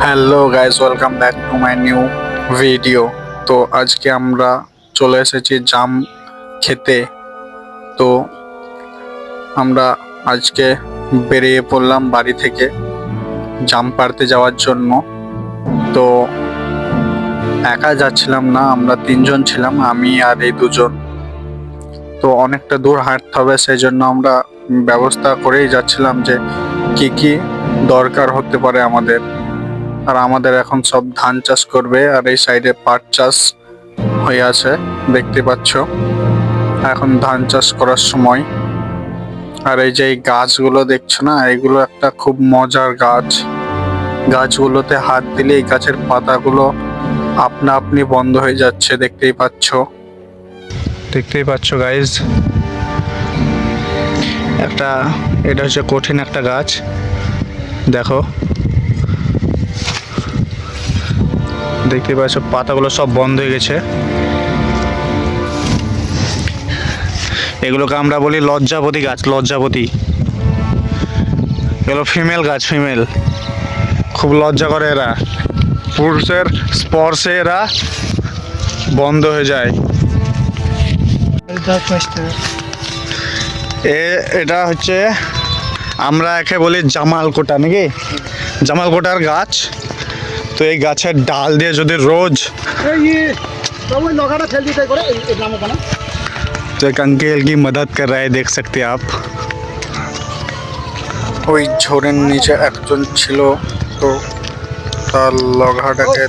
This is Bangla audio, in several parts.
Hello guys, welcome back to my new video. তো আজকে আমরা চলে এসেছি জাম খেতে। তো আমরা আজকে বেরিয়ে পড়লাম বাড়ি থেকে জাম পাড়তে যাওয়ার জন্য। তো একা যাচ্ছিলাম না, আমরা তিনজন ছিলাম, আমি আর এই দুজন। তো অনেকটা দূর হাঁটতে হবে, সেই জন্য আমরা ব্যবস্থা করেই যাচ্ছিলাম যে কি কি দরকার হতে পারে আমাদের। আর আমাদের এখন সব ধান চাষ করবে, আর এই সাইডে পাট চাষ হয়ে আছে দেখতে পাচ্ছ। এখন ধান চাষ করার সময়। আর এই যে এই গাছগুলো দেখছো না, এগুলো একটা খুব মজার গাছ। গাছগুলোতে হাত দিলে এই গাছের পাতাগুলো আপনা আপনি বন্ধ হয়ে যাচ্ছে, দেখতেই পাচ্ছ গাইজ। এটা হচ্ছে কঠিন একটা গাছ, দেখো, দেখতে পাচ্ছ পাতাগুলো সব বন্ধ হয়ে গেছে। এগুলোকে আমরা বলি লজ্জাপতি গাছ, লজ্জাপতি। এগুলো ফিমেল গাছ, ফিমেল। খুব লজ্জা করে এরা, পুরুষের স্পর্শে এরা বন্ধ হয়ে যায়। এটা হচ্ছে, আমরা একে বলি জামালকোটা, নাকি জামালকোটার গাছ। তো এই গাছের ডাল দিয়ে যদি রোজ, तो एक अंकेल की मदद कर रहा है, देख सकते हैं आप। ওই ঝোড়ের নিচে একজন ছিল, তো তার লঘাটাকে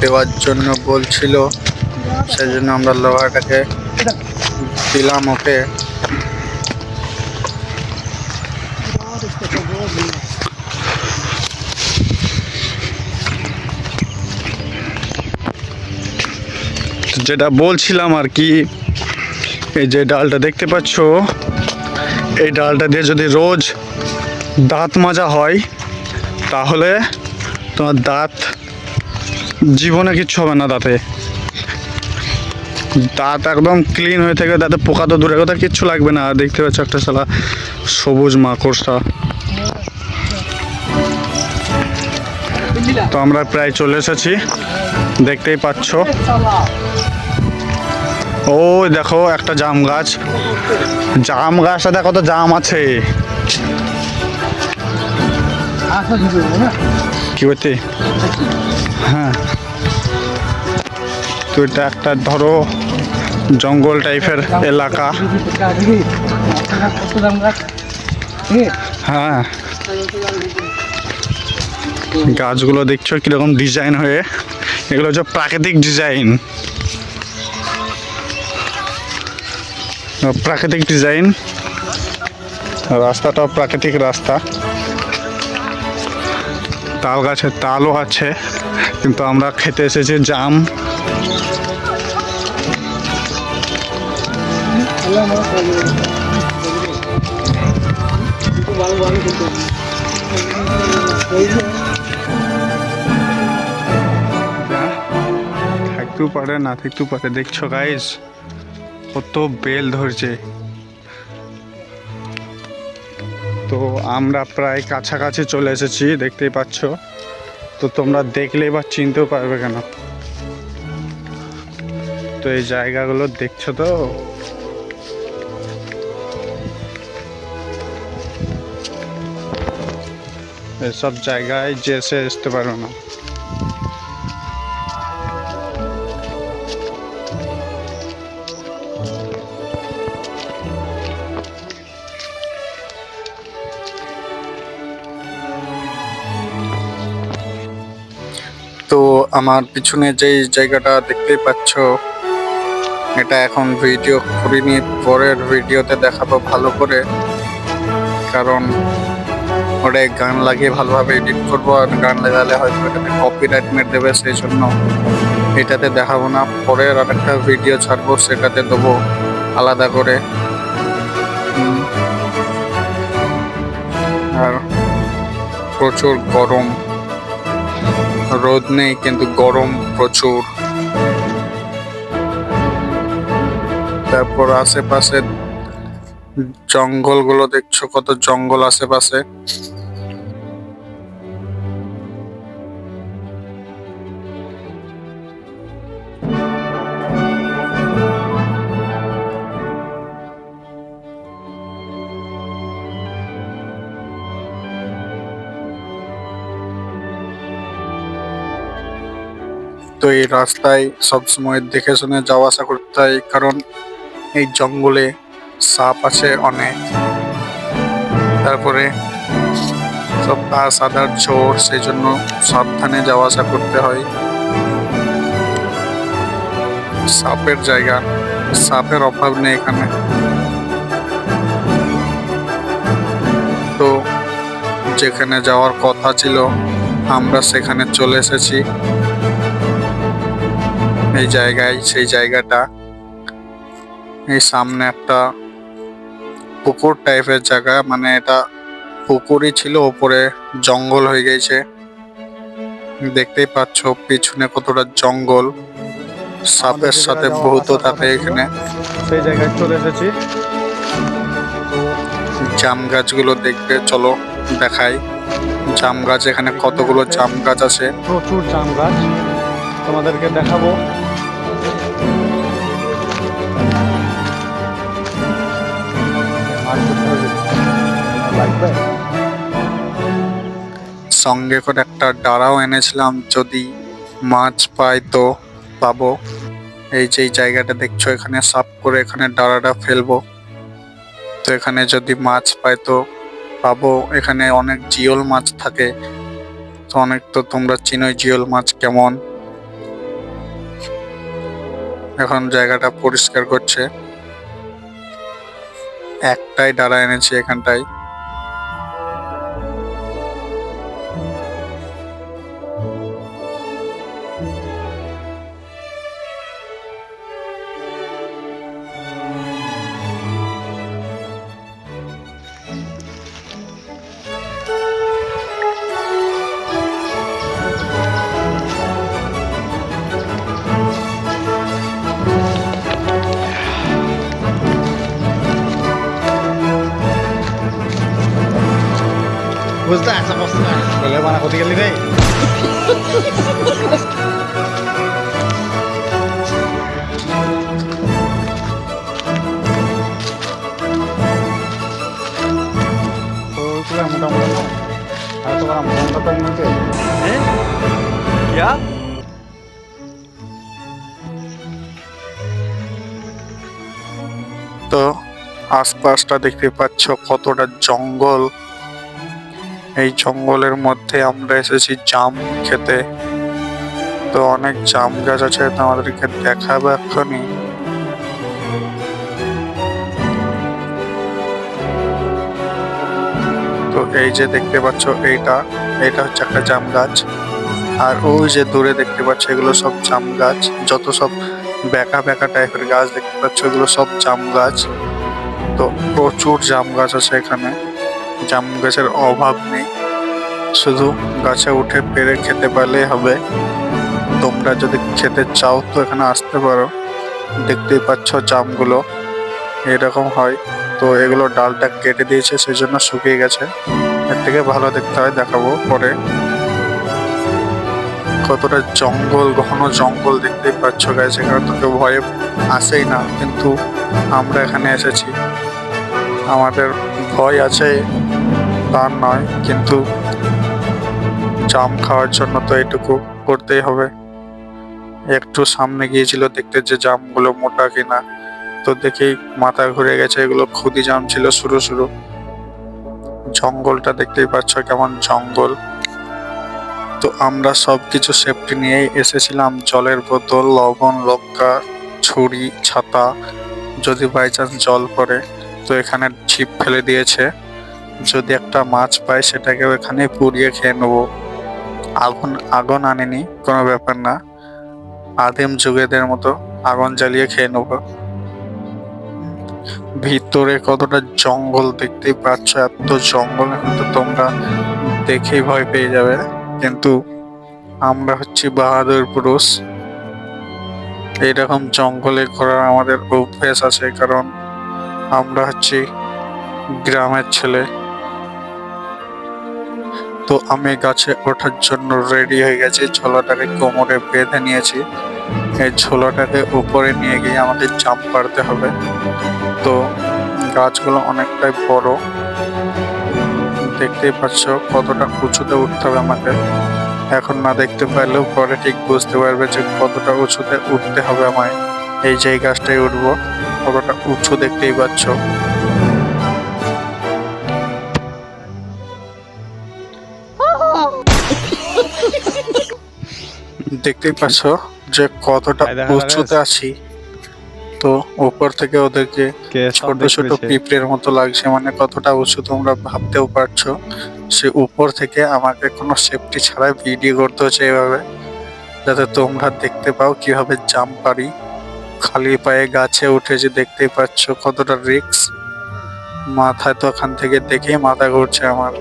দেওয়ার জন্য বলছিল, সেই জন্য আমরা লঘাটাকে দিলাম ওকে। যেটা বলছিলাম আর কি, এই যে ডালটা দেখতে পাচ্ছ, এই ডালটা দিয়ে যদি রোজ দাঁত মাজা হয়, তাহলে তোমার দাঁত জীবনে কিচ্ছু হবে না, দাঁত একদম ক্লিন হয়ে থাকে, দাঁতে পোকা তো দূরের কথা কিচ্ছু লাগবে না। আর দেখতে পাচ্ছ একটা শালা সবুজ মাকড়সা। তো আমরা প্রায় চলে এসেছি, দেখতেই পাচ্ছ। ওই দেখো একটা জাম গাছ, জাম গাছটা দেখো তো জাম আছে। কি বলতে, হ্যাঁ। তো এটা একটা ধরো জঙ্গল টাইপের এলাকা, হ্যাঁ। গাছগুলো দেখছো কিরকম ডিজাইন হয়ে, এগুলো হচ্ছে প্রাকৃতিক ডিজাইন, প্রাকৃতিক ডিজাইন। রাস্তাটাও প্রাকৃতিক রাস্তা, তাল গাছের তালও আছে, কিন্তু আমরা খেতে এসেছি জাম। থাকতেও পারে না থাকতেও পারে, দেখছো গাইস কত বেল ধরছে। তো আমরা প্রায় কাছাকাছি চলে এসেছি, দেখতেই পাচ্ছ। তো তোমরা দেখলে এবার চিনতেও পারবে কেন। তো এই জায়গাগুলো দেখছো তো, এসব জায়গায় যেসে আসতে পারো না। তো আমার পিছনে যেই জায়গাটা দেখতেই পাচ্ছ, এটা এখন ভিডিও করিনি, পরের ভিডিওতে দেখাবো ভালো করে, কারণ ওটা গান লাগিয়ে ভালোভাবে এডিট করবো। আর গান লাগালে হয়তো এটাতে কপিরাইট মেরে দেবে, সেই জন্য এটাতে দেখাবো না। পরের আরেকটা ভিডিও ছাড়বো, সেটাতে দেবো আলাদা করে। আর প্রচুর গরম, রোদ নেই কিন্তু গরম প্রচুর। তারপর আশেপাশে জঙ্গলগুলো দেখছো, কত জঙ্গল আশেপাশে। তো এই রাস্তায় সবসময় দেখে শুনে যাওয়া আসা করতে হয়, কারণ এই জঙ্গলে সাপ আছে অনেক। তারপরে সব ঘাস আদার ঝোড়, সেই জন্য সাবধানে যাওয়া আসা করতে হয়। সাপের জায়গা, সাপের অভাব নেই এখানে। তো যেখানে যাওয়ার কথা ছিল আমরা সেখানে চলে এসেছি। এই জায়গায়, সেই জায়গাটা এই সামনে একটা পুকুর টাইপের জায়গা, মানে এটা পুকুরই ছিল, ওপরে জঙ্গল হয়ে গেছে। দেখতেই পাচ্ছ পিছনে কতটা জঙ্গল, সাপের সাথে বহুত থাকে এখানে। সেই জায়গায় চলে এসেছি। জাম গাছগুলো দেখবে, চলো দেখাই। জাম গাছ, এখানে কতগুলো জাম গাছ আছে, প্রচুর জাম গাছ তোমাদেরকে দেখাবো। সঙ্গে করে একটা ডারাও এনেছিলাম, যদি মাছ পাই তো পাবো। এই যে জায়গাটা দেখছো, এখানে সাপ করে এখানে ডারাটা ফেলবো, তো এখানে যদি মাছ পাই তো পাবো। এখানে অনেক জিওল মাছ থাকে, তো অনেক, তো তোমরা চিনোই জিওল মাছ কেমন। এখন জায়গাটা পরিষ্কার করছে। একটাই ডারা এনেছি এখানটায়। বুঝতে আচ্ছা বসতে বলে মানা করতে গেলি রে। মোটামুটি আর তোমার মোটামুটি নিতে হ্যাঁ। তো আশপাশটা দেখতে পাচ্ছ কতটা জঙ্গল। এই জঙ্গলের মধ্যে আমরা এসেছি জাম খেতে। তো অনেক জাম গাছ আছে, তো আমাদেরকে দেখাবো এক্ষুনি। তো এই যে দেখতে পাচ্ছ, এইটা হচ্ছে একটা জাম গাছ। আর ওই যে দূরে দেখতে পাচ্ছ, এগুলো সব জাম গাছ। যত সব বেঁকা বেঁকা টাইপের গাছ দেখতে পাচ্ছ, এগুলো সব জাম গাছ। তো প্রচুর জাম গাছ আছে এখানে, জাম গাছের অভাব নেই, শুধু গাছে উঠে পেরে খেতে পারলেই হবে। তোমরা যদি খেতে চাও তো এখানে আসতে পারো। দেখতেই পাচ্ছ জামগুলো এরকম হয়। তো এগুলো ডালটা কেটে দিয়েছে, সেই জন্য শুকিয়ে গেছে। এর থেকে ভালো দেখতে হয়, দেখাবো পরে। কতটা জঙ্গল, ঘন জঙ্গল দেখতেই পাচ্ছ গাছ। এখানে তো কেউ ভয়ে আসেই না, কিন্তু আমরা এখানে এসেছি। আমাদের ভয় আছে তা নয়, কিন্তু জাম খাওয়ার জন্য তো এইটুকু করতেই হবে। একটু সামনে গিয়েছিল দেখতে যে জামগুলো মোটা কিনা, তো দেখেই মাথা ঘুরে গেছে। এগুলো খুদি জাম ছিল শুরু শুরু। জঙ্গলটা দেখতেই পাচ্ছ কেমন জঙ্গল। তো আমরা সবকিছু সেফটি নিয়েই এসেছিলাম, জলের বোতল, লবণ, লঙ্কা, ছুরি, ছাতা, যদি বাই চান্স জল পড়ে। তো এখানে ছিপ ফেলে দিয়েছে, যদি একটা মাছ পাই সেটাকেও এখানে পুড়িয়ে খেয়ে নেবো। আগুন আনেনি, কোনো ব্যাপার না, আদিম যুগেদের মতো আগুন জ্বালিয়ে খেয়ে নেব। ভিতরে কতটা জঙ্গল দেখতেই পাচ্ছ, এত জঙ্গল এখন তো তোমরা দেখেই ভয় পেয়ে যাবে। কিন্তু আমরা হচ্ছি বাহাদুর পুরুষ, এইরকম জঙ্গলে ঘোরার আমাদের অভ্যেস আছে, কারণ আমরা হচ্ছি গ্রামের ছেলে। তো আমি গাছে ওঠার জন্য রেডি হয়ে গেছি, ঝোলাটাকে কোমরে বেঁধে নিয়েছি। এই ঝোলাটাকে উপরে নিয়ে গিয়ে আমাকে জাম্প পারতে হবে। তো গাছগুলো অনেকটাই বড়, দেখতেই পাচ্ছ কতটা উঁচুতে উঠতে হবে আমাকে। এখন না দেখতে পারলেও পরে ঠিক বুঝতে পারবে যে কতটা উঁচুতে উঠতে হবে আমায়। এই যে এই গাছটায় উঠবো, কতটা উঁচু দেখতেই পাচ্ছ। দেখতেই পাচ্ছ যে কতটা এই দেখা উঁচুতে আছি। তো উপর থেকে ওদেরকে কে সব ছোট ছোট দেখতেছে। পিঁপড়ের মতো লাগছে, মানে কতটা উঁচু তোমরা ভাবতেও পারছো। সে উপর থেকে আমাকে কোনো সেফটি ছাড়াই ভিডিও করতে হচ্ছে এভাবে, যাতে তোমরা দেখতে পাও কিভাবে জাম্প পারি। খালি পায়ে গাছে উঠেছে, দেখতেই পাচ্ছ কতটা রিস্ক। মাথায় তো ওখান থেকে দেখেই মাথা ঘুরছে আমার।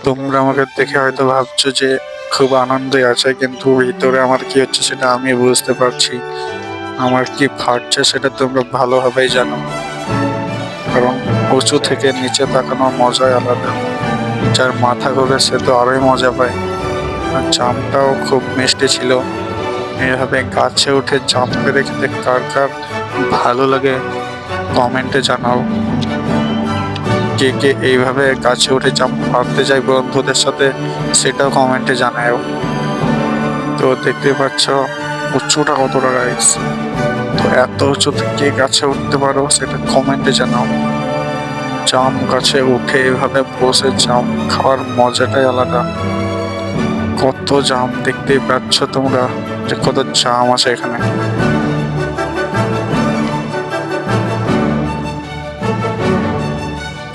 তোমরা আমাকে দেখে হয়তো ভাবছো যে খুব আনন্দই আছে, কিন্তু ভিতরে আমার কি হচ্ছে সেটা আমি বুঝতে পারছি। আমার কি ফাটছে সেটা তোমরা ভালোভাবেই জানো, কারণ উঁচু থেকে নিচে তাকানোর মজাই আলাদা। যার মাথা ঘুরে সে তো আরোই মজা পায়। আর জামটাও খুব মিষ্টি ছিল। এইভাবে গাছে উঠে জাম্প করে খেতে কার কার ভালো লাগে কমেন্টে জানাও। কে কে এইভাবে গাছে উঠে জাম্প মারতে যায় বন্ধুদের সাথে, সেটাও কমেন্টে জানাও। তো দেখতে পাচ্ছ উঁচুটা কতটা গাইস। তো এত উঁচুতে কে গাছে উঠতে পারো সেটা কমেন্টে জানাও। জাম গাছে উঠে এভাবে বসে জাম খাওয়ার মজাটাই আলাদা। কত জাম দেখতেই পাচ্ছ তোমরা যে কত জাম আছে এখানে।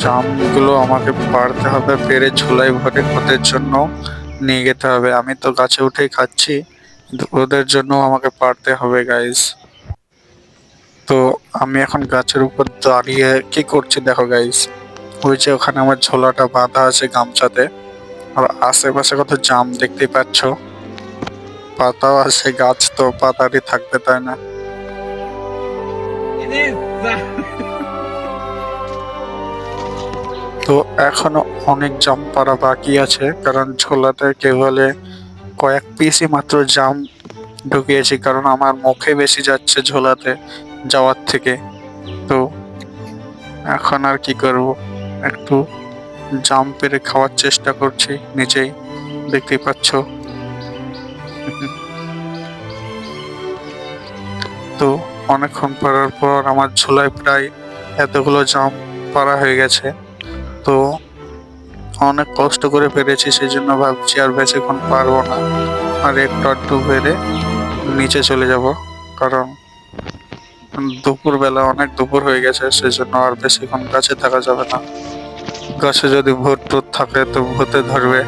জামগুলো আমাকে পাড়তে হবে, পেরে ঝোলাই ভরে ওদের জন্য নিয়ে যেতে হবে। আমি তো গাছে উঠেই খাচ্ছি, কিন্তু ওদের জন্য আমাকে পাড়তে হবে গাইস। তো আমি এখন গাছের উপর দাঁড়িয়ে কি করছি দেখো গাইস। ওই যে ওখানে আমার ঝোলাটা বাঁধা আছে গামছাতে, আর আশেপাশে কত জাম দেখতেই পাচ্ছ। পাতাও আছে, গাছ তো পাতারই থাকবে তাই না। তো এখনো অনেক জাম পাড়া বাকি আছে, কারণ ঝোলাতে কেবল কয়েক পিসই মাত্র জাম ঢুকিয়েছি, কারণ আমার মুখে বেশি যাচ্ছে ঝোলাতে যাওয়ার থেকে। তো এখন আর কি করব, একটু জাম পেরে খাওয়ার চেষ্টা করছি নিজেই, দেখতেই পাচ্ছ। তো অনেকক্ষণ পড়ার পর আমার ঝোলায় প্রায় এতগুলো জাম পাড়া হয়ে গেছে। তো অনেক কষ্ট করে পেরেছি, সেই জন্য ভাবছি আর বেশিক্ষণ পারবো না, আর একটু আধটু পেরে নিচে চলে যাব, কারণ দুপুরবেলা অনেক দুপুর হয়ে গেছে, সেই জন্য আর বেশিক্ষণ গাছে থাকা যাবে না। গাছে যদি ভূত টুত থাকে তো ভূতে ধরবে।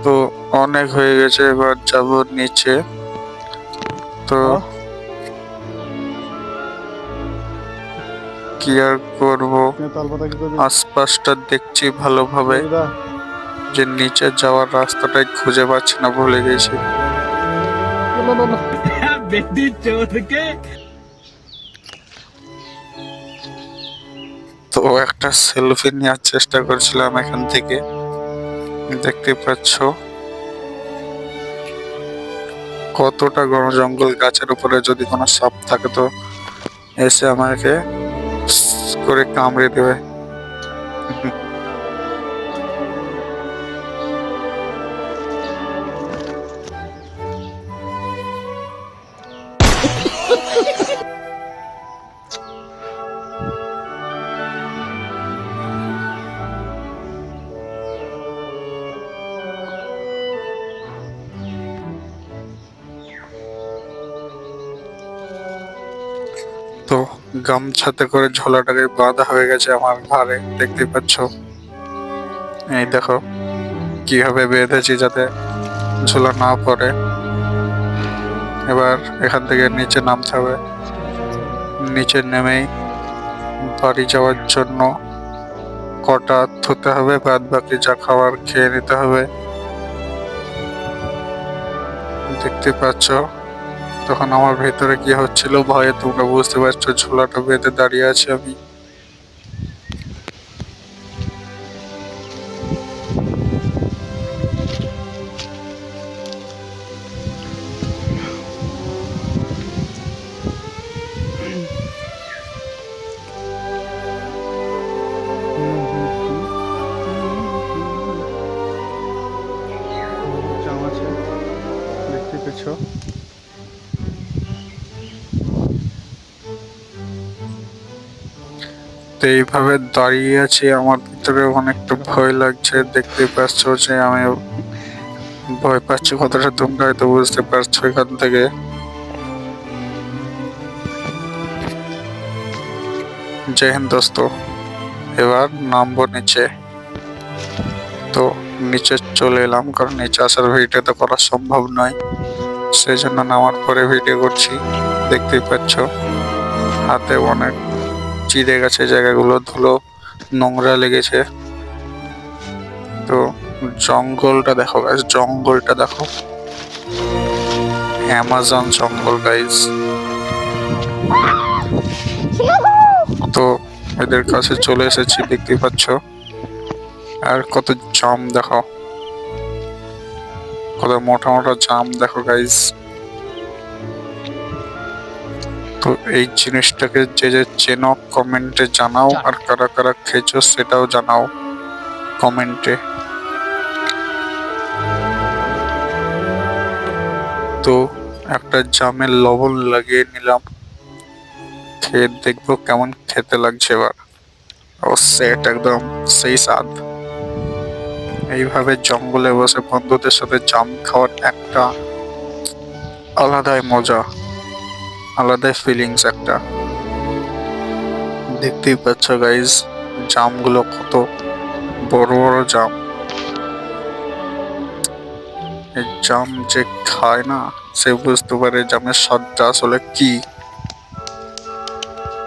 তো অনেক হয়ে গেছে, এবার যাব নিচে। তো কি আর করবো, আশপাশটা দেখছি ভালোভাবে, যে নিচে যাওয়ার রাস্তাটাই খুঁজে পাচ্ছি না, ভুলে গেছি। তো একটা সেলফি নেওয়ার চেষ্টা করছিলাম এখান থেকে, দেখতে পাচ্ছ কতটা ঘন জঙ্গল। গাছের উপরে যদি কোনো সাপ থাকে তো এসে আমাকে করে কামড়ে দেবে। তো গামছাতে করে ঝোলাটাকে বাঁধা হয়ে গেছে আমার ঘাড়ে, দেখতে পাচ্ছ। এই দেখো কিভাবে বেঁধেছি যাতে ঝোলা না পড়ে। এবার এখান থেকে নিচে নামতে হবে। নিচে নেমেই বাড়ি যাওয়ার জন্য কটা ধুতে হবে, বাদ বাকি যা খাবার খেয়ে নিতে হবে। দেখতে পাচ্ছ তখন আমার ভেতরে কি হচ্ছিল, ভয়ে তোমরা বুঝতে পারছো। ঝোলাটা বেঁধে দাঁড়িয়ে আছি আমি। কিছু। তো এইভাবে দাঁড়িয়ে আছি, আমার ভিতরে অনেকটা ভয় লাগছে। দেখতে পাচ্ছ যে আমি ভয় পাচ্ছি কতটা, তোমরা হয়তো বুঝতে পারছো এখান থেকে। জয় হিন্দ দোস্ত, এবার নামবো নিচে। তো নিচে চলে এলাম, কারণ নিচে আসার ভিডিও তো করা সম্ভব নয়, সেই জন্য নামার পরে ভিডিও করছি। দেখতেই পাচ্ছ হাতে অনেক চিড়ে গেছে, জায়গাগুলো ধুলো নোংরা লেগেছে। তো জঙ্গলটা দেখো গাইস, জঙ্গলটা দেখো, অ্যামাজন জঙ্গল গাইস। তো এদের কাছে চলে এসেছি, দেখতেই পাচ্ছ। আর কত জাম দেখো, কত মোটা মোটা জাম দেখো গাইস। তো এই জিনিসটাকে যে যে চেনো কমেন্টে জানাও, আর কারা কারা খেয়েছো সেটাও জানাও কমেন্টে। তো একটা জামের লবণ লাগিয়ে নিলাম, খেয়ে দেখবো কেমন খেতে লাগছে এবার। ও সেট একদম সেই স্বাদ। এইভাবে জঙ্গলে বসে বন্ধুদের সাথে জাম খাওয়ার একটা আলাদাই মজা, আলাদাই ফিলিংস একটা। দেখতেই পাচ্ছ গাইজ, জামগুলো কত বড় বড় জাম। এই জাম যে খায় না, সে বুঝতে পারে জামের স্বাদটা আসলে কি।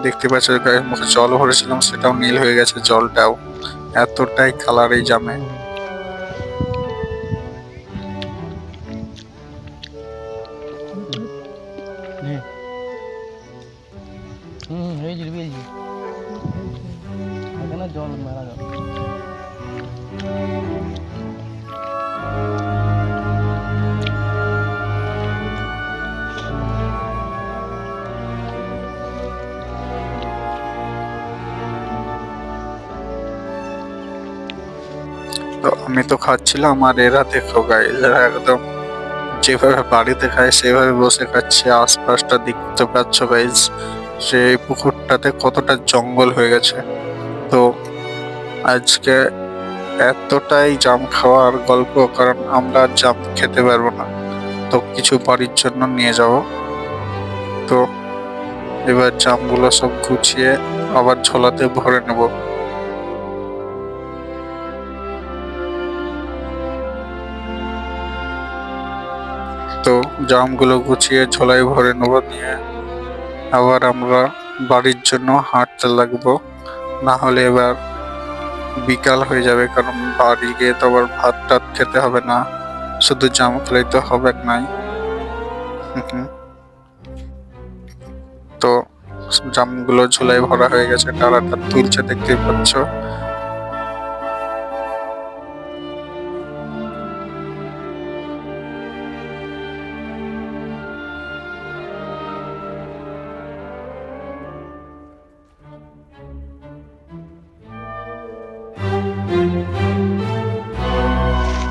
দেখতে পাচ্ছ গায়ের মুখে জল ভরেছিলাম, সেটাও নীল হয়ে গেছে জলটাও, এতটাই কালার এই জামে। জল মারা যাবে। তো আমি তো খাচ্ছিলাম, আর এরা দেখো গাইজ, এরা একদম যেভাবে বাড়িতে খায় সেভাবে বসে খাচ্ছে। আশপাশটা দেখতে পাচ্ছ গাইজ, সেই পুকুরটাতে কতটা জঙ্গল হয়ে গেছে। তো আজকে এতটাই জাম খাওয়ার গল্প, কারণ আমরা জাম খেতে পারবো না, তো কিছু বাড়ির জন্য নিয়ে যাব। তো এবার জামগুলো সব গুছিয়ে আবার ঝোলাতে ভরে নেব। তো জামগুলো গুছিয়ে ঝোলায় ভরে নেব, নিয়ে আবার আমরা বাড়ির জন্য হাঁটতে লাগবো। না হলে এবার বিকাল হয়ে যাবে, কারণ বাড়ি গিয়ে তো আবার ভাত টাত খেতে হবে না, শুধু জাম খেলেই তো হবে নাই। তো জামগুলো ঝোলায় ভরা হয়ে গেছে, টারাটা তুলছে দেখতেই পাচ্ছ।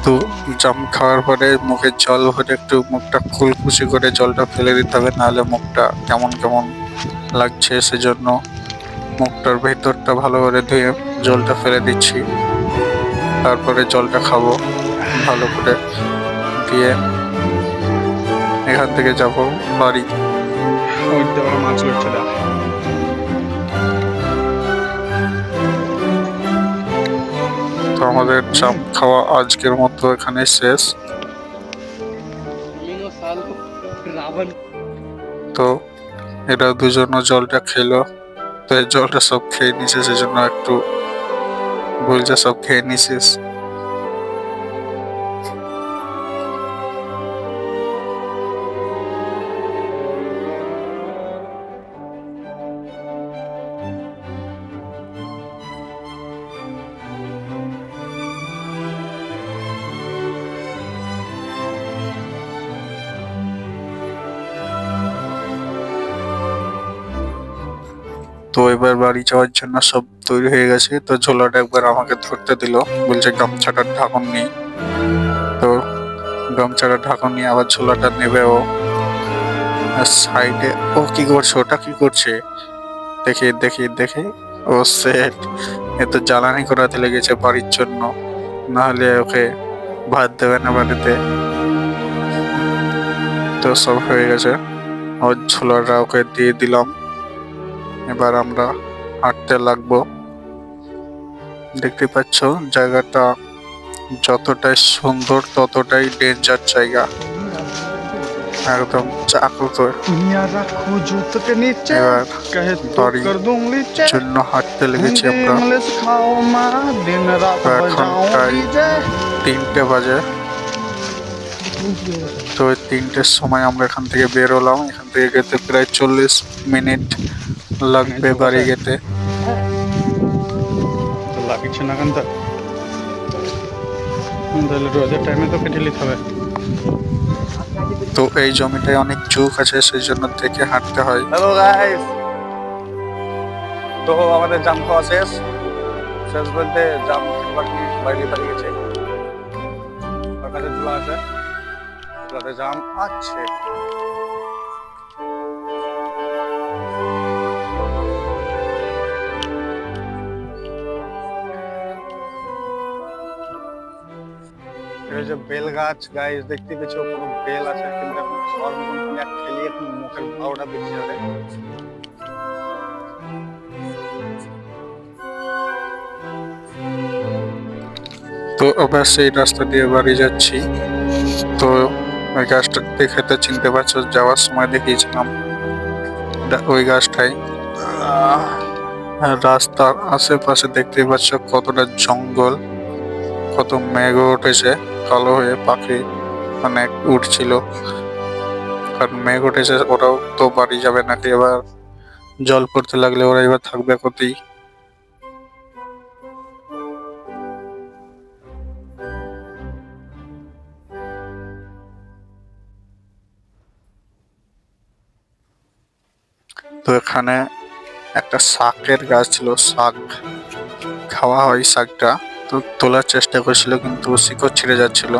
তো জাম খাওয়ার পরে মুখে জল ভরে একটু মুখটা কুলকুচি করে জলটা ফেলে দিতে হবে, নাহলে মুখটা কেমন কেমন লাগছে, সেজন্য মুখটার ভেতরটা ভালো করে ধুয়ে জলটা ফেলে দিচ্ছি। তারপরে জলটা খাবো ভালো করে, দিয়ে এখান থেকে যাব বাড়ি। ওইতে বড় মাছ উঠছে দেখ। তো আমাদের জাম খাওয়া আজকের মতো এখানে শেষ। তো এরা দুজনও জলটা খেলো, তো এই জলটা সব খেয়ে নিছে, সেজন্য একটু বলছে সব খেয়ে নিছিস। তো এবার বাড়ি যাওয়ার জন্য সব তৈরি হয়ে গেছে। তো ঝোলাটা একবার আমাকে ধরতে দিল, বলছে গামছাটার ঢাকন নেই। তো গামছাটা ঢাকন নিয়ে আবার ছোলাটা নেবে ও। সাইডে ও কি করছে, ওটা কি করছে, দেখি দেখি দেখি। ও সেট, এ তো জ্বালানি করাতে লেগেছে বাড়ির জন্য, নাহলে ওকে ভাত দেবে না বাড়িতে। তো সব হয়ে গেছে, ওর ছোলাটা ওকে দিয়ে দিলাম। এবার আমরা হাঁটতে লাগবো। দেখতে পাচ্ছ জায়গাটা যতটাই সুন্দর ততটাই ডেঞ্জার জায়গা, একদম চাকুতে। दुनिया रखो जूत के नीचे এবার कहे तो বাড়ির कर दूं नीचे জন্য হাঁটতে লেগেছি हिंदी আমরা। इंग्लिश खाओ माँ दिन रात তো এখন बजाओ প্রায় डीजे 3টে বাজে। তো ওই 3টের সময় আমরা এখান থেকে বেরোলাম। এখান থেকে যেতে প্রায় 40 মিনিট লাগবে বাড়ি যেতে। তো লাগিচ্ছে না কান্তা তাহলে রোজের টাইমে তো কেটে নিতে হবে। তো এই জমিটায় অনেক ঝুঁক আছে, সেই জন্য দেখে হাঁটতে হয়। হ্যালো গাইস, তো আমাদের জাম খাওয়া শেষ। শেষ বলতে জাম বাকি বাইরে পালিয়ে গেছে। ওর কাছে ঝোলা আছে, ঝোলাতে জাম আছে। এই যে বেল গাছ গাইস দেখতে পেয়েছো, কোনো বেল আছে কিন্তু এখন খাওয়ার মতন কোনো এক খেলি এখন মুখের ভাওটা বেশি যাবে। তো আবার সেই রাস্তা দিয়ে বাড়ি যাচ্ছি। তো ওই গাছটা দেখে তো চিনতে পারছো, যাওয়ার সময় দেখিয়েছিলাম ওই গাছটাই। রাস্তার আশেপাশে দেখতে পাচ্ছ কতটা জঙ্গল, কত মেঘ উঠেছে কালো হয়ে, পাখি অনেক উঠছিল। কারণ মেঘ উঠেছে, ওরাও তো বাড়ি যাবে নাকি, এবার জল পড়তে লাগলে ওরা এবার থাকবে কোথায়। তো এখানে একটা শাকের গাছ ছিল, শাক খাওয়া হয় শাকটা। তো তোলার চেষ্টা করছিল কিন্তু শিকড় ছিঁড়ে যাচ্ছিল,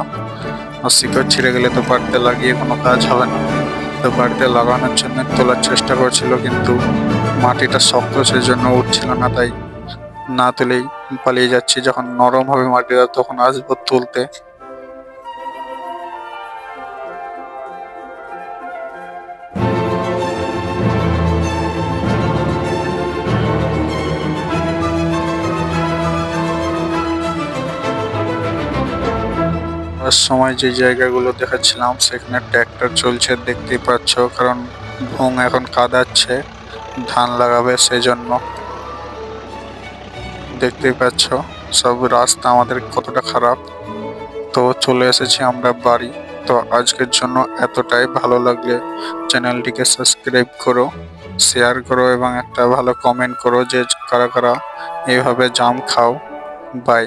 আর শিকড় ছিঁড়ে গেলে তো বাড়িতে লাগিয়ে কোনো কাজ হবে না। তো বাড়িতে লাগানোর জন্য তোলার চেষ্টা করছিল কিন্তু মাটিটা শক্ত, সেই জন্য উঠছিল না, তাই না তুলেই পালিয়ে যাচ্ছি। যখন নরম হবে মাটিটা তখন আসবো তুলতে। আর সময় যে জায়গাগুলো দেখাচ্ছিলাম সেখানে ট্র্যাক্টর চলছে দেখতেই পাচ্ছ, কারণ ভুং এখন কাদাচ্ছে, ধান লাগাবে, সেই জন্য দেখতেই পাচ্ছ সব রাস্তা আমাদের কতটা খারাপ। তো চলে এসেছি আমরা বাড়ি। তো আজকের জন্য এতটাই, ভালো লাগলে চ্যানেলটিকে সাবস্ক্রাইব করো, শেয়ার করো এবং একটা ভালো কমেন্ট করো যে কারা কারা এইভাবে জাম খাও। বাই।